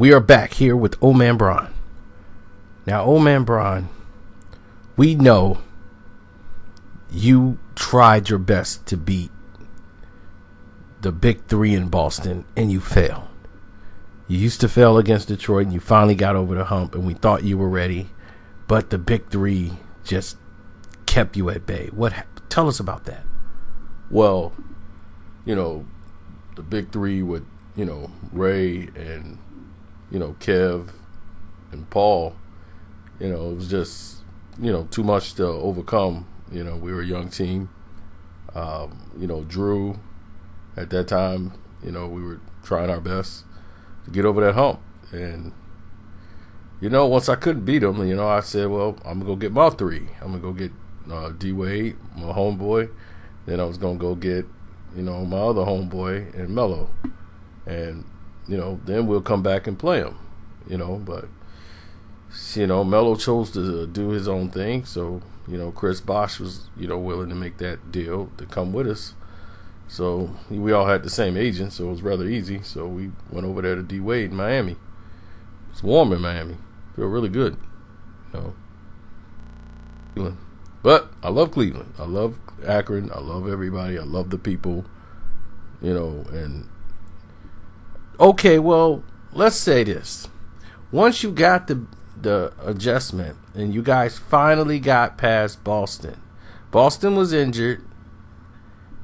We are back here with Old Man Bron. Now, Old Man Bron, we know you tried your best to beat the big three in Boston, and you failed. You used to fail against Detroit, and you finally got over the hump, and we thought you were ready, but the big three just kept you at bay. Tell us about that. Well, the big three with, Ray and, Kev and Paul, it was just, too much to overcome. We were a young team. Drew, at that time, we were trying our best to get over that hump. And, once I couldn't beat him, I said, well, I'm going to go get my three. I'm going to go get D-Wade, my homeboy. Then I was going to go get, my other homeboy and Melo. And, then we'll come back and play him, But, Melo chose to do his own thing. So, Chris Bosh was, willing to make that deal to come with us. So we all had the same agent, so it was rather easy. So we went over there to D-Wade in Miami. It's warm in Miami. Feel really good, But I love Cleveland. I love Akron. I love everybody. I love the people, and okay, well, let's say this. Once you got the adjustment and you guys finally got past Boston. Boston was injured,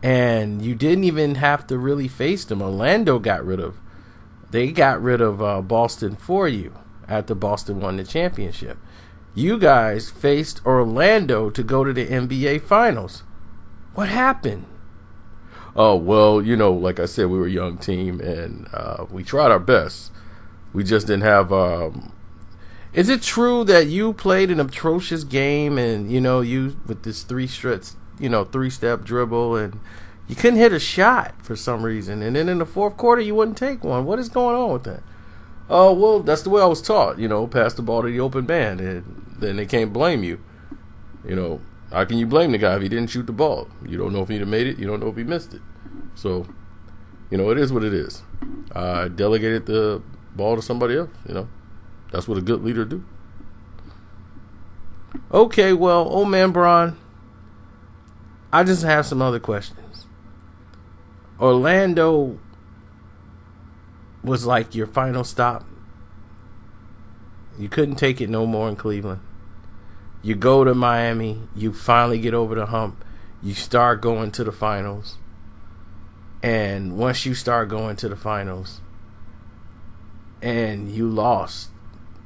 and you didn't even have to really face them. Orlando got rid of Boston for you after Boston won the championship. You guys faced Orlando to go to the NBA Finals. What happened? Oh, well, like I said, we were a young team, and we tried our best. We just didn't have... Is it true that you played an atrocious game and, you with this three-step dribble, and you couldn't hit a shot for some reason, and then in the fourth quarter you wouldn't take one? What is going on with that? Oh, well, that's the way I was taught, pass the ball to the open man, and then they can't blame you. How can you blame the guy if he didn't shoot the ball? You don't know if he'd have made it. You don't know if he missed it. So, it is what it is. I delegated the ball to somebody else, That's what a good leader do. Okay, well, Old Man Bron, I just have some other questions. Orlando was like your final stop. You couldn't take it no more in Cleveland. You go to Miami. You finally get over the hump. You start going to the finals. And once you start going to the finals and you lost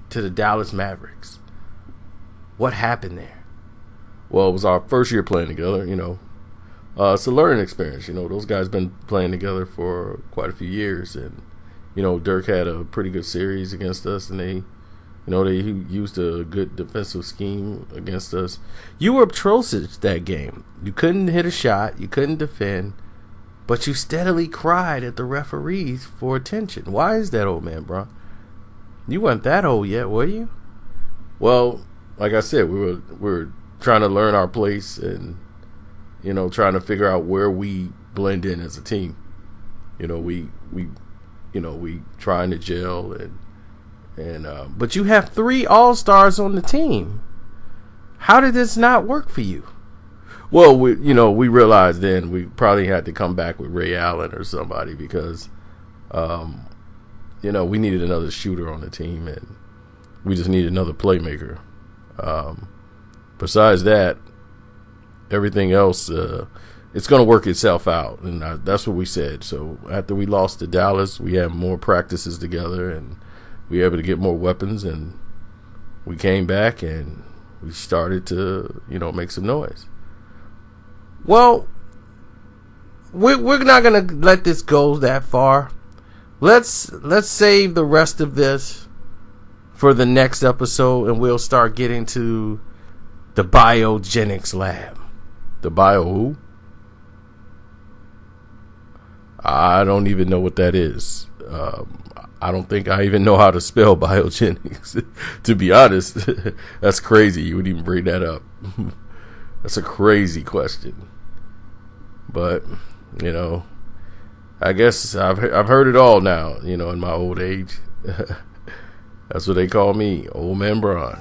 to the Dallas Mavericks, what happened there? Well, it was our first year playing together, It's a learning experience, Those guys been playing together for quite a few years. And, Dirk had a pretty good series against us, and they used a good defensive scheme against us. You were atrocious that game. You couldn't hit a shot. You couldn't defend. But you steadily cried at the referees for attention. Why is that, Old Man Bron? You weren't that old yet, were you? Well, like I said, we were trying to learn our place and, trying to figure out where we blend in as a team. We trying to gel and but you have 3 All-Stars on the team. How did this not work for you? Well, we realized then we probably had to come back with Ray Allen or somebody because, we needed another shooter on the team, and we just needed another playmaker. Besides that, everything else, it's going to work itself out, and that's what we said. So after we lost to Dallas, we had more practices together, and we were able to get more weapons, and we came back, and we started to, make some noise. Well, we're not going to let this go that far. Let's save the rest of this for the next episode, and we'll start getting to the biogenics lab. The bio who? I don't even know what that is. I don't think I even know how to spell biogenics. To be honest, that's crazy. You would even bring that up. That's a crazy question. But, I guess I've heard it all now, in my old age. That's what they call me, Old Man Bron.